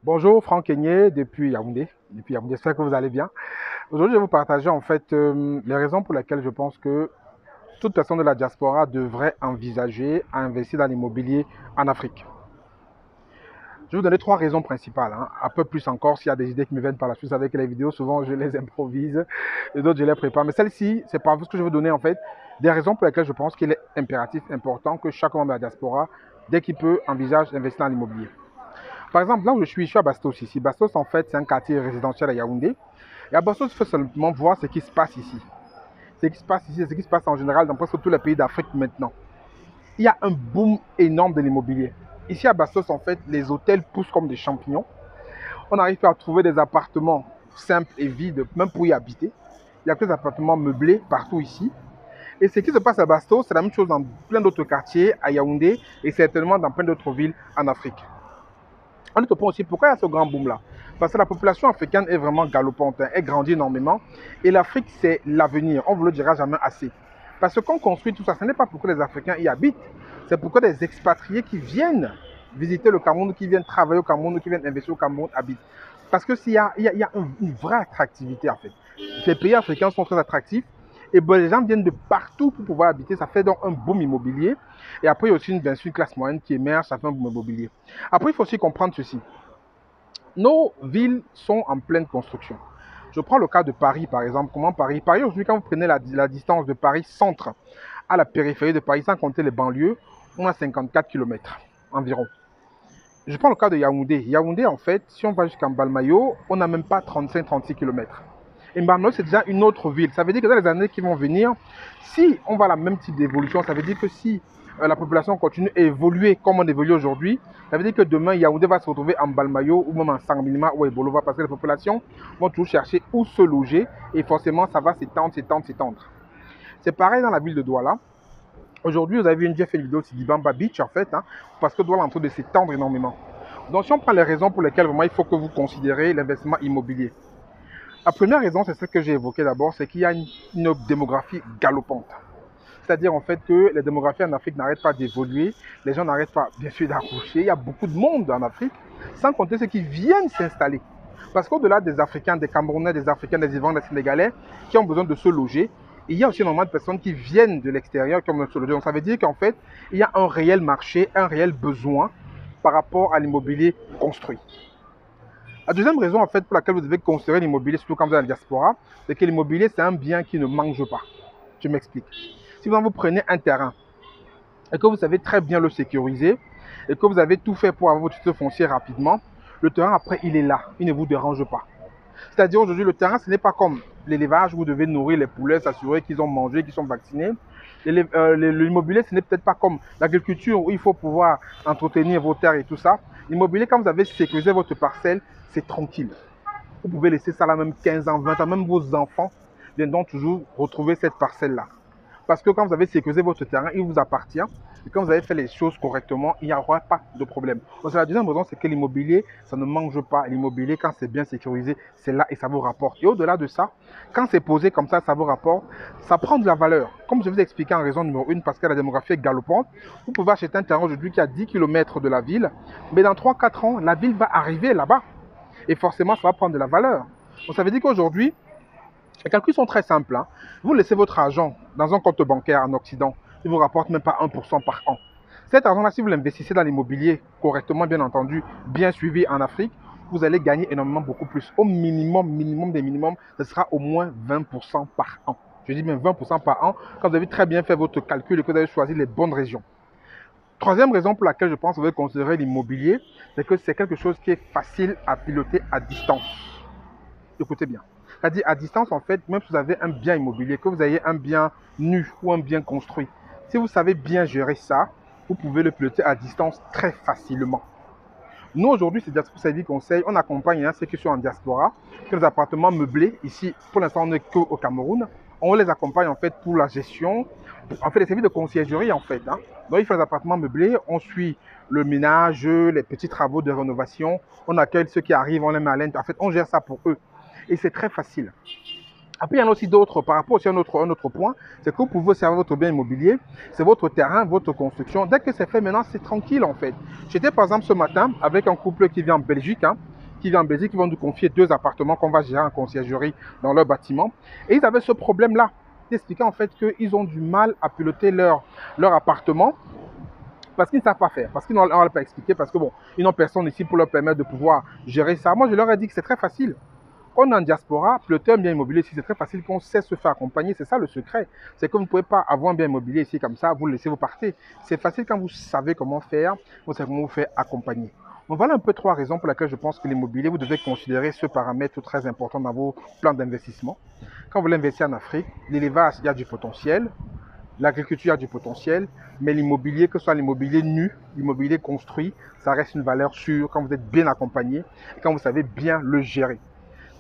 Bonjour, Franck Kenyé depuis Yaoundé. J'espère que vous allez bien. Aujourd'hui, je vais vous partager en fait les raisons pour lesquelles je pense que toute personne de la diaspora devrait envisager à investir dans l'immobilier en Afrique. Je vais vous donner trois raisons principales, hein. Un peu plus encore s'il y a des idées qui me viennent par la suite avec les vidéos. Souvent, je les improvise et d'autres, je les prépare. Mais celle-ci, c'est pas ce que je veux donner en fait. Des raisons pour lesquelles je pense qu'il est impératif, important que chaque membre de la diaspora, dès qu'il peut, envisage d'investir dans l'immobilier. Par exemple, là où je suis à Bastos ici. Bastos, en fait, c'est un quartier résidentiel à Yaoundé. Et à Bastos, il faut seulement voir ce qui se passe ici. Ce qui se passe ici, c'est ce qui se passe en général dans presque tous les pays d'Afrique maintenant. Il y a un boom énorme de l'immobilier. Ici à Bastos, en fait, les hôtels poussent comme des champignons. On n'arrive pas à trouver des appartements simples et vides, même pour y habiter. Il n'y a que des appartements meublés partout ici. Et ce qui se passe à Bastos, c'est la même chose dans plein d'autres quartiers, à Yaoundé, et certainement dans plein d'autres villes en Afrique. On te prend aussi pourquoi il y a ce grand boom-là. Parce que la population africaine est vraiment galopante, hein, elle grandit énormément. Et l'Afrique, c'est l'avenir. On ne vous le dira jamais assez. Parce que quand on construit tout ça, ce n'est pas pour que les Africains y habitent. C'est pour que des expatriés qui viennent visiter le Cameroun, qui viennent travailler au Cameroun, qui viennent investir au Cameroun habitent. Parce qu'il y a une vraie attractivité en fait. Les pays africains sont très attractifs. Et bon, les gens viennent de partout pour pouvoir habiter. Ça fait donc un boom immobilier. Et après, il y a aussi bien sûr, une classe moyenne qui émerge. Ça fait un boom immobilier. Après, il faut aussi comprendre ceci. Nos villes sont en pleine construction. Je prends le cas de Paris, par exemple. Comment Paris aujourd'hui, quand vous prenez la distance de Paris centre à la périphérie de Paris, sans compter les banlieues, on a 54 km environ. Je prends le cas de Yaoundé. Yaoundé, en fait, si on va jusqu'à Mbalmayo, on n'a même pas 35-36 km. Et Mbalmayo, c'est déjà une autre ville. Ça veut dire que dans les années qui vont venir, si on va à la même type d'évolution, ça veut dire que si la population continue à évoluer comme on évolue aujourd'hui, ça veut dire que demain, Yaoundé va se retrouver en Mbalmayo ou même en Sangminima ou à Ebolova parce que les populations vont toujours chercher où se loger et forcément, ça va s'étendre. C'est pareil dans la ville de Douala. Aujourd'hui, vous avez vu, j'ai fait une vidéo sur Dibamba Beach, en fait, hein, parce que Douala est en train de s'étendre énormément. Donc, si on prend les raisons pour lesquelles vraiment il faut que vous considérez l'investissement immobilier. La première raison, c'est ce que j'ai évoqué d'abord, c'est qu'il y a une démographie galopante. C'est-à-dire en fait que les démographies en Afrique n'arrêtent pas d'évoluer, les gens n'arrêtent pas bien sûr d'accoucher, il y a beaucoup de monde en Afrique, sans compter ceux qui viennent s'installer. Parce qu'au-delà des Africains, des Camerounais, des Africains, des Ivoiriens, des Sénégalais, qui ont besoin de se loger, il y a aussi énormément de personnes qui viennent de l'extérieur, qui ont besoin de se loger. Donc ça veut dire qu'en fait, il y a un réel marché, un réel besoin par rapport à l'immobilier construit. La deuxième raison en fait pour laquelle vous devez considérer l'immobilier, surtout quand vous êtes dans la diaspora, c'est que l'immobilier c'est un bien qui ne mange pas. Je m'explique. Si vous prenez un terrain et que vous savez très bien le sécuriser et que vous avez tout fait pour avoir votre titre foncier rapidement, le terrain après il est là, il ne vous dérange pas. C'est-à-dire aujourd'hui le terrain ce n'est pas comme l'élevage où vous devez nourrir les poulets, s'assurer qu'ils ont mangé, qu'ils sont vaccinés. L'immobilier ce n'est peut-être pas comme l'agriculture où il faut pouvoir entretenir vos terres et tout ça. L'immobilier quand vous avez sécurisé votre parcelle, c'est tranquille. Vous pouvez laisser ça là même 15 ans, 20 ans, même vos enfants viendront toujours retrouver cette parcelle-là. Parce que quand vous avez sécurisé votre terrain, il vous appartient. Et quand vous avez fait les choses correctement, il n'y aura pas de problème. Donc la deuxième raison, c'est que l'immobilier, ça ne mange pas. L'immobilier, quand c'est bien sécurisé, c'est là et ça vous rapporte. Et au-delà de ça, quand c'est posé comme ça vous rapporte, ça prend de la valeur. Comme je vous ai expliqué en raison numéro 1, parce que la démographie est galopante, vous pouvez acheter un terrain aujourd'hui qui est à 10 km de la ville, mais dans 3-4 ans, la ville va arriver là-bas. Et forcément, ça va prendre de la valeur. Donc ça veut dire qu'aujourd'hui, les calculs sont très simples. Hein. Vous laissez votre argent dans un compte bancaire en Occident, il ne vous rapporte même pas 1% par an. Cet argent-là, si vous l'investissez dans l'immobilier, correctement, bien entendu, bien suivi en Afrique, vous allez gagner énormément beaucoup plus. Au minimum des minimums, ce sera au moins 20% par an. Je dis même 20% par an, quand vous avez très bien fait votre calcul et que vous avez choisi les bonnes régions. Troisième raison pour laquelle je pense que vous devez considérer l'immobilier, c'est que c'est quelque chose qui est facile à piloter à distance. Écoutez bien. C'est-à-dire à distance, en fait, même si vous avez un bien immobilier, que vous ayez un bien nu ou un bien construit, si vous savez bien gérer ça, vous pouvez le piloter à distance très facilement. Nous, aujourd'hui, c'est Diaspora Service Conseil, on accompagne ceux qui sont en diaspora, que les appartements meublés, ici, pour l'instant, on n'est qu'au Cameroun, on les accompagne en fait pour la gestion, en fait, les services de conciergerie, en fait. Hein. Donc, il faut les appartements meublés, on suit le ménage, les petits travaux de rénovation, on accueille ceux qui arrivent, on les met à l'aide, en fait, on gère ça pour eux. Et c'est très facile. Après, il y en a aussi d'autres, par rapport aussi à un autre point, c'est que vous pouvez observer votre bien immobilier, c'est votre terrain, votre construction. Dès que c'est fait maintenant, c'est tranquille en fait. J'étais par exemple ce matin avec un couple qui vient en Belgique, hein. qui vient en Belgique, qui vont nous confier 2 appartements qu'on va gérer en conciergerie dans leur bâtiment. Et ils avaient ce problème-là, d'expliquer en fait qu'ils ont du mal à piloter leur appartement parce qu'ils ne savent pas faire, parce qu'ils n'ont pas expliqué, parce que bon, ils n'ont personne ici pour leur permettre de pouvoir gérer ça. Moi, je leur ai dit que c'est très facile. Quand on est en diaspora, piloter un bien immobilier ici, c'est très facile qu'on sait se faire accompagner. C'est ça le secret. C'est que vous ne pouvez pas avoir un bien immobilier ici comme ça, vous le laissez, vous partez. C'est facile quand vous savez comment faire, vous savez comment vous faire accompagner. Donc voilà un peu 3 raisons pour lesquelles je pense que l'immobilier, vous devez considérer ce paramètre très important dans vos plans d'investissement. Quand vous voulez investir en Afrique, l'élevage, il y a du potentiel. L'agriculture a du potentiel, mais l'immobilier, que ce soit l'immobilier nu, l'immobilier construit, ça reste une valeur sûre quand vous êtes bien accompagné et quand vous savez bien le gérer.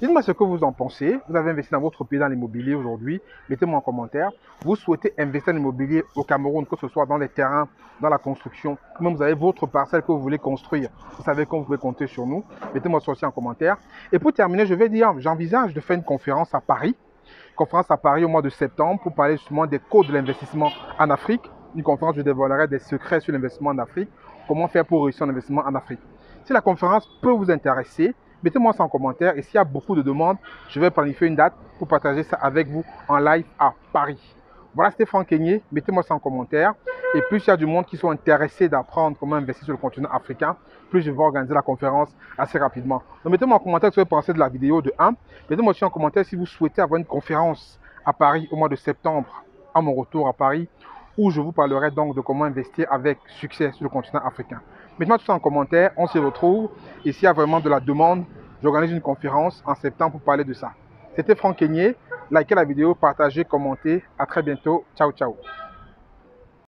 Dites-moi ce que vous en pensez. Vous avez investi dans votre pays dans l'immobilier aujourd'hui. Mettez-moi en commentaire. Vous souhaitez investir dans l'immobilier au Cameroun, que ce soit dans les terrains, dans la construction, ou même vous avez votre parcelle que vous voulez construire. Vous savez qu'on vous pouvez compter sur nous. Mettez-moi ça aussi en commentaire. Et pour terminer, je vais dire, j'envisage de faire une conférence à Paris. Conférence à Paris au mois de septembre pour parler justement des codes de l'investissement en Afrique. Une conférence où je dévoilerai des secrets sur l'investissement en Afrique. Comment faire pour réussir un investissement en Afrique. Si la conférence peut vous intéresser, mettez-moi ça en commentaire et s'il y a beaucoup de demandes, je vais planifier une date pour partager ça avec vous en live à Paris. Voilà, c'était Franck Kenyé. Mettez-moi ça en commentaire. Et plus il y a du monde qui sont intéressés d'apprendre comment investir sur le continent africain, plus je vais organiser la conférence assez rapidement. Donc mettez-moi en commentaire ce que vous pensez de la vidéo de 1. Mettez-moi aussi en commentaire si vous souhaitez avoir une conférence à Paris au mois de septembre, à mon retour à Paris, où je vous parlerai donc de comment investir avec succès sur le continent africain. Mettez-moi tout ça en commentaire, on se retrouve. Et s'il y a vraiment de la demande, j'organise une conférence en septembre pour parler de ça. C'était Franck Kenyé. Likez la vidéo, partagez, commentez. À très bientôt. Ciao, ciao.